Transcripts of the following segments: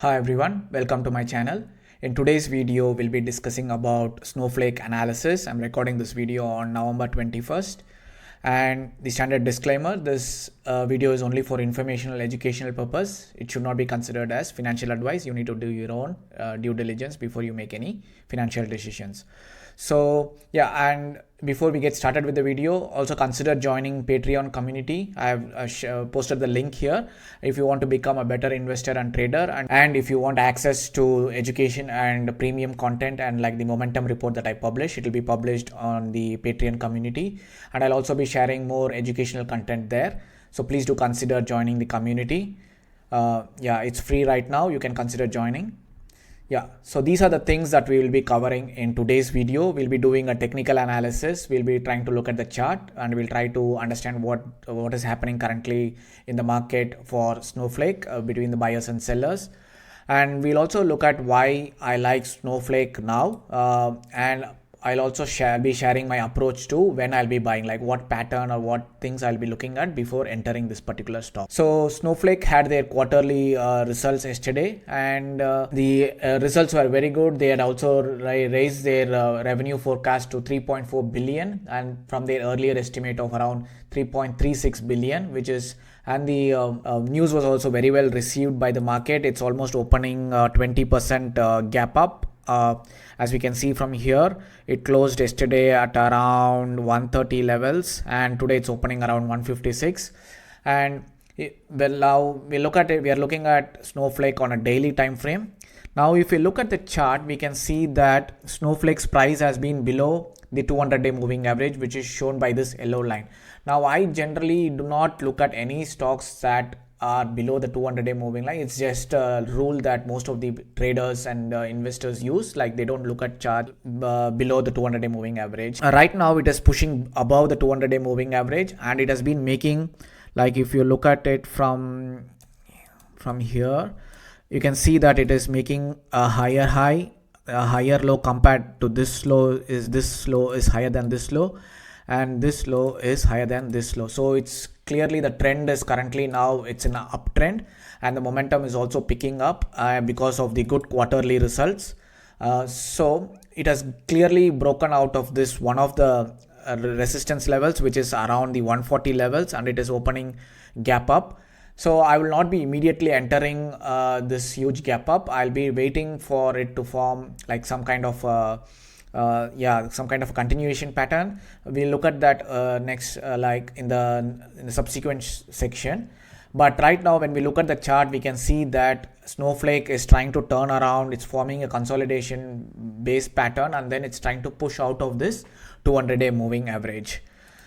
Hi everyone, welcome to my channel. In today's video, we'll be discussing about Snowflake analysis. I'm recording this video on November 21st. And the standard disclaimer, this video is only for informational educational purpose. It should not be considered as financial advice. You need to do your own due diligence before you make any financial decisions. So yeah, and before we get started with the video, also consider joining Patreon community. I have posted the link here if you want to become a better investor and trader, and if you want access to education and premium content and like the momentum report that I publish, it will be published on the Patreon community, and I'll also be sharing more educational content there. So please do consider joining the community. Yeah, it's free right now. You can consider joining. Yeah, so these are the things that we will be covering in today's video. We'll be doing a technical analysis. We'll be trying to look at the chart and we'll try to understand what is happening currently in the market for Snowflake between the buyers and sellers. And we'll also look at why I like Snowflake now. And I'll also be sharing my approach to when I'll be buying, like what pattern or what things I'll be looking at before entering this particular stock. So Snowflake had their quarterly results yesterday, and the results were very good. They had also raised their revenue forecast to 3.4 billion, and from their earlier estimate of around 3.36 billion, which is, and the news was also very well received by the market. It's almost opening 20% gap up. As we can see from here, it closed yesterday at around 130 levels, and today it's opening around 156. And now we look at it. We are looking at Snowflake on a daily time frame. Now, if we look at the chart, we can see that Snowflake's price has been below the 200-day moving average, which is shown by this yellow line. Now, I generally do not look at any stocks that are below the 200-day moving line. It's just a rule that most of the traders and investors use. Like, they don't look at chart below the 200-day moving average. Right now, it is pushing above the 200-day moving average, and it has been making, like, if you look at it from here, you can see that it is making a higher high, a higher low compared to this low. This low is higher than this low, and this low is higher than this low. So it's clearly the trend is currently now it's in an uptrend, and the momentum is also picking up because of the good quarterly results. So it has clearly broken out of this one of the resistance levels, which is around the 140 levels, and it is opening gap up. So I will not be immediately entering this huge gap up. I'll be waiting for it to form like some kind of some kind of a continuation pattern. We'll look at that next, like in the subsequent section. But right now, when we look at the chart, we can see that Snowflake is trying to turn around. It's forming a consolidation based pattern, and then it's trying to push out of this 200-day moving average.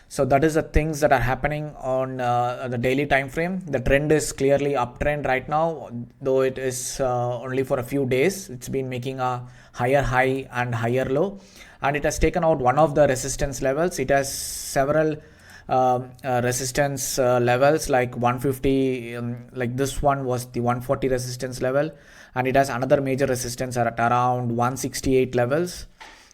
So that is the things that are happening on the daily time frame. The trend is clearly uptrend right now, though it is only for a few days. It's been making a higher high and higher low, and it has taken out one of the resistance levels. It has several resistance levels like 150, like this one was the 140 resistance level, and it has another major resistance at around 168 levels.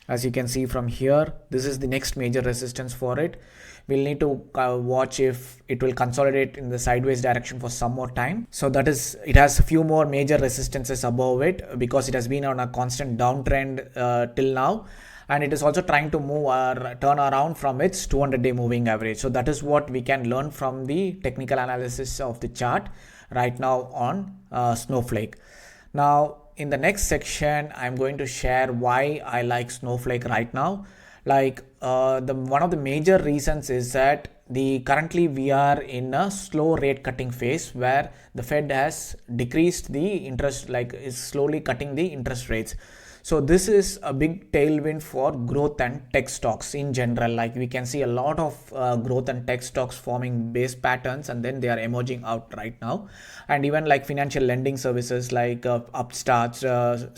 As you can see from here, this is the next major resistance for it. We'll need to watch if it will consolidate in the sideways direction for some more time. So that is, it has a few more major resistances above it because it has been on a constant downtrend till now. And it is also trying to move or turn around from its 200-day moving average. So that is what we can learn from the technical analysis of the chart right now on Snowflake. Now, in the next section, I'm going to share why I like Snowflake right now. Like one of the major reasons is that currently we are in a slow rate cutting phase where the Fed has decreased the interest, like is slowly cutting the interest rates. So this is a big tailwind for growth and tech stocks in general. Like we can see a lot of growth and tech stocks forming base patterns, and then they are emerging out right now. And even like financial lending services like Upstarts,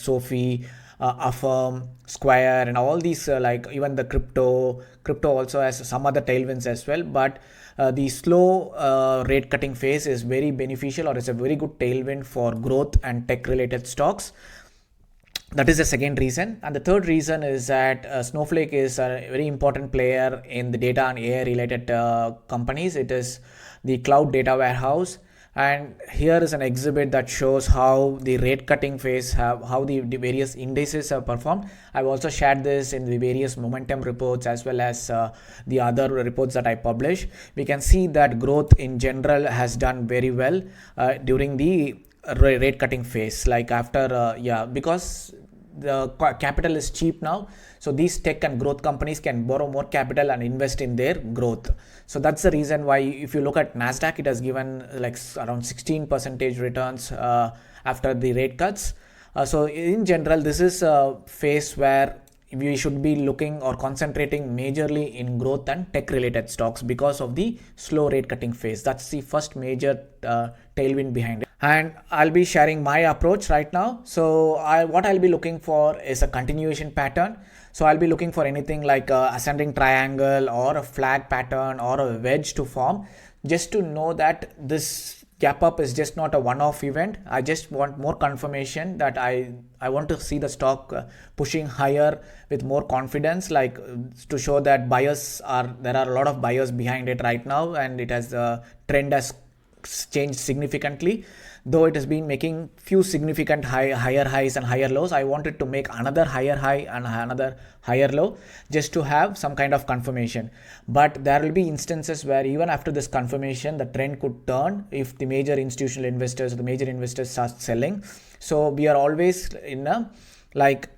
Sophie, Affirm, Square, and all these like even the crypto also has some other tailwinds as well. But the slow rate cutting phase is very beneficial, or is a very good tailwind for growth and tech related stocks. That is the second reason. And the third reason is that Snowflake is a very important player in the data and AI related companies. It is the cloud data warehouse And here is an exhibit that shows how the rate cutting phase how the various indices have performed. I've also shared this in the various momentum reports as well as the other reports that I publish. We can see that growth in general has done very well during the rate cutting phase, like after because the capital is cheap now, so these tech and growth companies can borrow more capital and invest in their growth. So that's the reason why if you look at Nasdaq, it has given like around 16% returns after the rate cuts. So in general, this is a phase where we should be looking or concentrating majorly in growth and tech related stocks because of the slow rate cutting phase. That's the first major tailwind behind it. And I'll be sharing my approach right now. So what I'll be looking for is a continuation pattern. So I'll be looking for anything like a ascending triangle or a flag pattern or a wedge to form, just to know that this gap up is just not a one-off event. I just want more confirmation that I want to see the stock pushing higher with more confidence, like to show that there are a lot of buyers behind it right now, and it has the trend has changed significantly. Though it has been making few significant higher highs and higher lows, I wanted to make another higher high and another higher low just to have some kind of confirmation. But there will be instances where even after this confirmation, the trend could turn if the major institutional investors, the major investors start selling. So we are always in a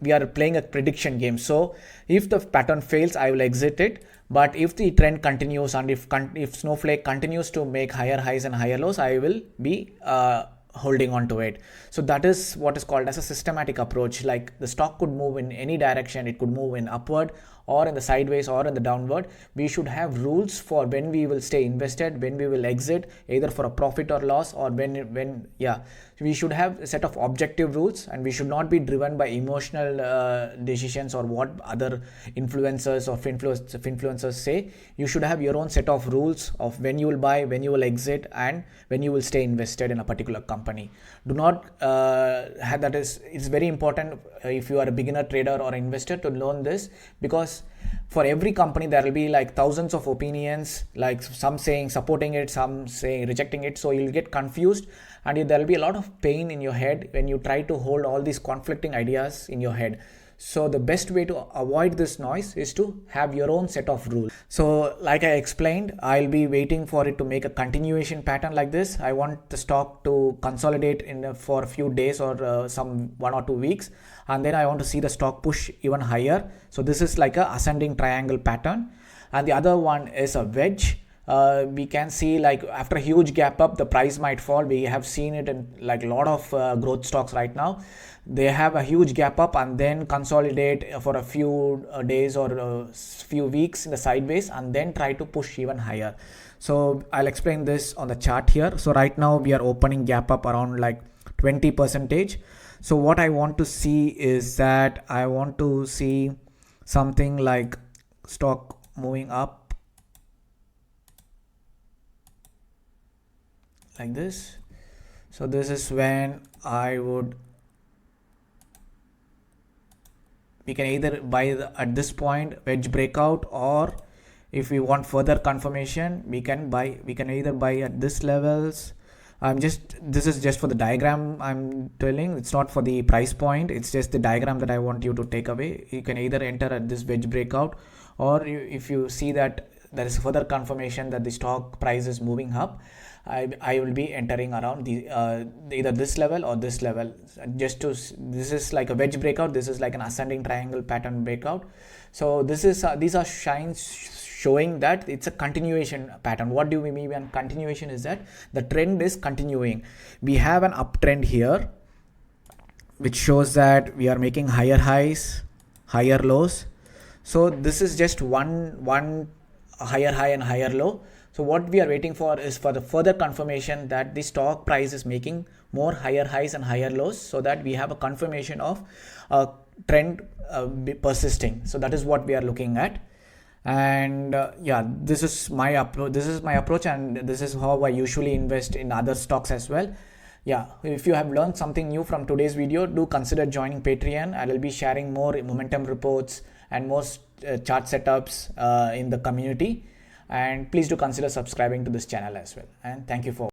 we are playing a prediction game. So if the pattern fails, I will exit it. But if the trend continues and if Snowflake continues to make higher highs and higher lows, I will be holding on to it. So that is what is called as a systematic approach. Like the stock could move in any direction. It could move in upward or in the sideways or in the downward. We should have rules for when we will stay invested, when we will exit, either for a profit or loss, or when we should have a set of objective rules, and we should not be driven by emotional decisions or what other influencers or influencers say. You should have your own set of rules of when you will buy, when you will exit, and when you will stay invested in a particular company. Do not it's very important if you are a beginner trader or investor to learn this, because for every company there will be like thousands of opinions, like some saying supporting it, some saying rejecting it. So you'll get confused, and there will be a lot of pain in your head when you try to hold all these conflicting ideas in your head. So the best way to avoid this noise is to have your own set of rules. So like I explained, I'll be waiting for it to make a continuation pattern like this. I want the stock to consolidate for a few days or some 1 or 2 weeks, and then I want to see the stock push even higher. So this is like a ascending triangle pattern, and the other one is a wedge. We can see like after a huge gap up, the price might fall. We have seen it in like a lot of growth stocks right now. They have a huge gap up and then consolidate for a few days or a few weeks in the sideways, and then try to push even higher. So I'll explain this on the chart here. So right now we are opening gap up around like 20%. So what I want to see is that I want to see something like stock moving up like this. So this is when we can either buy at this point wedge breakout, or if we want further confirmation, we can either buy at this levels. This is just for the diagram I'm telling. It's not for the price point. It's just the diagram that I want you to take away. You can either enter at this wedge breakout, or if you see that there is further confirmation that the stock price is moving up, I will be entering around the either this level or this level. This is like a wedge breakout. This is like an ascending triangle pattern breakout. So these are signs showing that it's a continuation pattern. What do we mean by continuation? Is that the trend is continuing. We have an uptrend here, which shows that we are making higher highs, higher lows. So this is just one higher high and higher low. So what we are waiting for is for the further confirmation that the stock price is making more higher highs and higher lows, so that we have a confirmation of a trend persisting. So that is what we are looking at. And this is my approach, and this is how I usually invest in other stocks as well. If you have learned something new from today's video, do consider joining Patreon. I will be sharing more momentum reports and more chart setups in the community. And please do consider subscribing to this channel as well. And thank you for